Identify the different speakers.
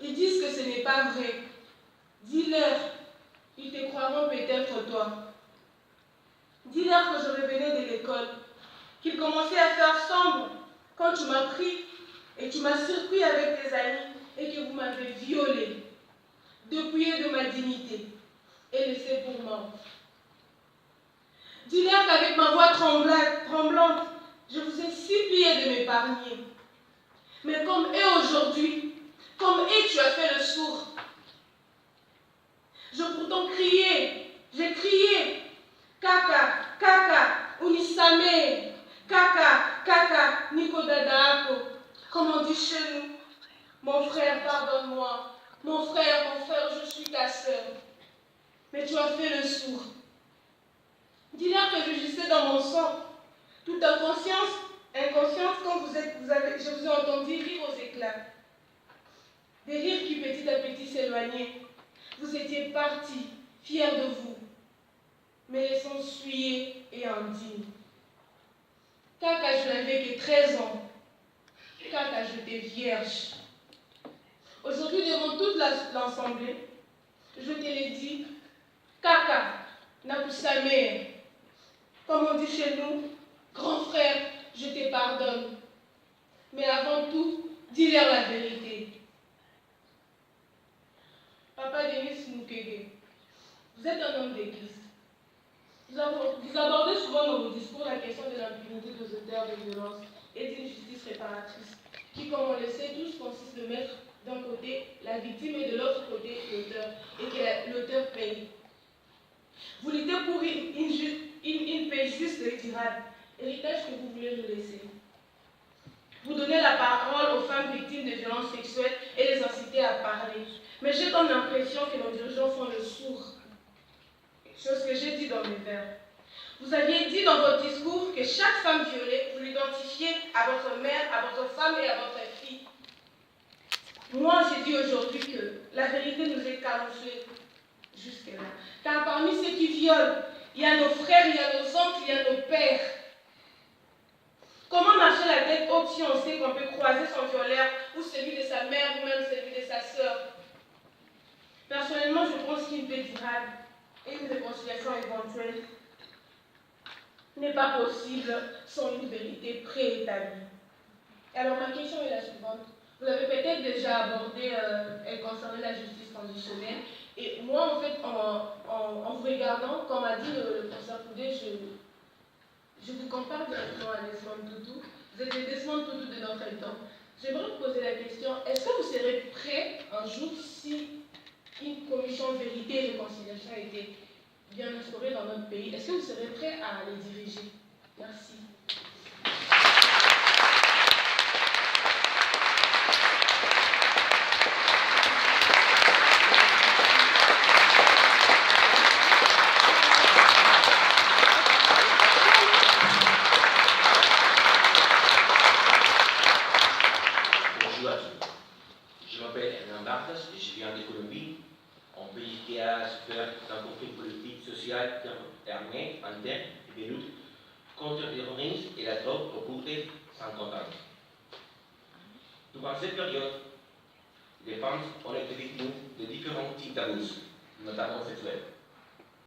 Speaker 1: Ils disent que ce n'est pas vrai. Dis-leur, ils te croiront peut-être toi. Dis-leur que je revenais de l'école, qu'il commençait à faire sombre quand tu m'as pris et tu m'as surpris avec tes amis et que vous m'avez violée, dépouillée de ma dignité et laissée pour morte. Dis-leur qu'avec ma voix tremblante, je vous ai supplié de m'épargner. Mais comme eux aujourd'hui, comme eux tu as fait le sourd. Je pourtant crié, j'ai crié, Kaka, Kaka, Unisame, Kaka, Kaka, Nikodadaako. Comme on dit chez nous, mon frère, pardonne-moi. Mon frère, je suis ta sœur. Mais tu as fait le sourd. Dis-leur que je gissais dans mon sang, toute inconscience quand je vous ai entendu rire aux éclats. Des rires qui petit à petit s'éloignaient. Vous étiez partis, fiers de vous, mais laissant souillés et indignes. Kaka, je n'avais que 13 ans. Kaka, j'étais vierge. Aujourd'hui, devant toute l'assemblée, je te l'ai dit, Kaka, Nakusame, comme on dit chez nous, grand frère, je te pardonne. Mais avant tout, dis-leur la vérité. Papa Denis Mukwege, vous êtes un homme d'église. Vous abordez souvent dans vos discours la question de l'impunité des auteurs de violences et d'une justice réparatrice, qui, comme on le sait tous, consiste de mettre d'un côté la victime et de l'autre côté l'auteur, et que l'auteur paye. Vous luttez pour une paix juste et durable, héritage que vous voulez nous laisser. Vous donnez la parole aux femmes victimes de violences sexuelles et les inciter à parler. Mais j'ai comme l'impression que nos dirigeants font le sourd. Chose que j'ai dit dans mes vers. Vous aviez dit dans votre discours que chaque femme violée, vous l'identifiez à votre mère, à votre femme et à votre fille. Moi, j'ai dit aujourd'hui que la vérité nous est camouflée jusque-là. Car parmi ceux qui violent, il y a nos frères, il y a nos oncles, il y a nos pères. Comment marcher la tête haute si on sait qu'on peut croiser son violeur ou celui de sa mère ou même celui de sa sœur? Personnellement, je pense qu'une paix durable et une réconciliation éventuelle n'est pas possible sans une vérité préétablie. Alors ma question est la suivante. Vous avez peut-être déjà abordé, elle concernait la justice transitionnelle. Et moi, en fait, en vous regardant, comme a dit le professeur Koudé, je vous compare directement à Desmond Tutu. Vous êtes le Desmond Tutu de notre temps. J'aimerais vous poser la question, est-ce que vous serez prêt un jour si une commission vérité et réconciliation a été bien instaurée dans notre pays, est-ce que vous serez prêt à les diriger? Merci.
Speaker 2: Bonjour à tous. Je m'appelle Hernan Bartas et je viens de Colombie, un pays qui a souffert d'un conflit politique, social, armé, interne et de lutte contre le terrorisme et la drogue au cours de 50 ans. Durant cette période, les femmes ont été victimes de différents types d'abuses, notamment sexuels.